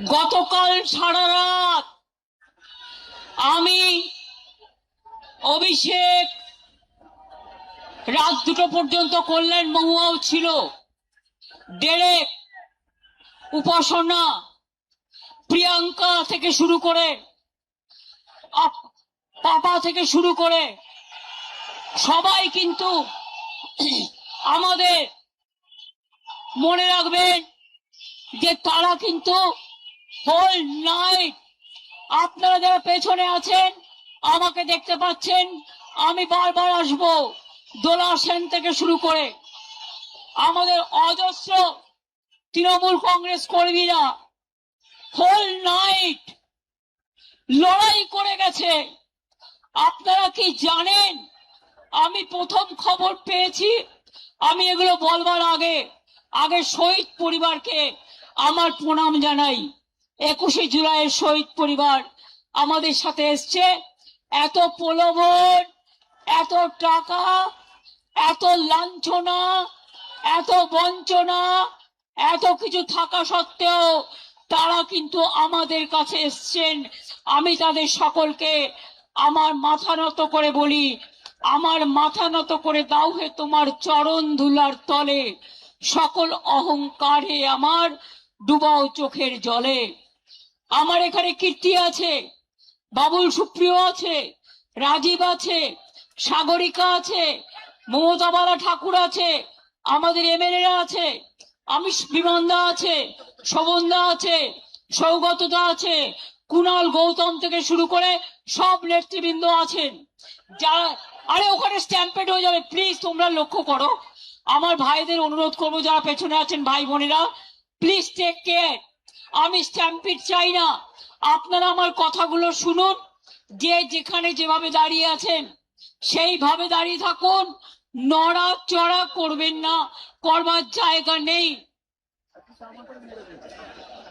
গতকাল সারা রাত আমি অভিষেক রাত 2টো পর্যন্ত কল্যাণ মহুয়াও ছিল, ডেরেক, উপাসনা, প্রিয়াঙ্কা থেকে শুরু করে পাপা থেকে শুরু করে সবাই কিন্তু আমাদের মনে রাখবেন যে তারা কিন্তু হোল নাইট, আপনারা যারা পেছনে আছেন আমাকে দেখতে পাচ্ছেন, আমি বারবার আসব, দোলা সেন থেকে শুরু করে আমাদের অজস্র তৃণমূল কংগ্রেস কর্মীরা হোল নাইট লড়াই করে গেছে। আপনারা কি জানেন, আমি প্রথম খবর পেয়েছি, আমি এগুলো বলবার আগে শহীদ পরিবারকে আমার প্রণাম জানাই। 21শে জুলাইয়ের শহীদ পরিবার আমাদের সাথে এসছে। এত প্রলোভন, এত টাকা, এত লাঞ্ছনা, এত বঞ্চনা, এত কিছু থাকা সত্ত্বেও তারা কিন্তু আমাদের কাছে এসছেন। আমি তাদের সকলকে আমার মাথা নত করে বলি, আমার মাথা নত করে দাও হে তোমার চরণ ধুলার তলে, সকল অহংকারে আমার ডুবাও চোখের জলে। আমার এখানে কীর্তি আছে, বাবুল সুপ্রিয় আছে, রাজীব আছে, সাগরিকা আছে, মমতা বালা ঠাকুর আছে, আমাদের এমএলএরা আছে, আমি বিমানদা আছে, শোভনদা আছে, সৌগতদা আছে, কুণাল গৌতম থেকে শুরু করে সব নেতৃবৃন্দ আছেন। যারা আরে ওখানে স্ট্যাম্পেড হয়ে যাবে, প্লিজ তোমরা লক্ষ্য করো। আমার ভাইদের অনুরোধ করবো, যারা পেছনে আছেন ভাই বোনেরা, প্লিজ টেক কেয়ার। আমি স্ট্যাম্পিড চাই না। আপনারা আমার কথাগুলো শুনুন, যে যেখানে যেভাবে দাঁড়িয়ে আছেন সেইভাবে দাঁড়িয়ে থাকুন, নড়াচড়া করবেন না, করবার জায়গা নেই।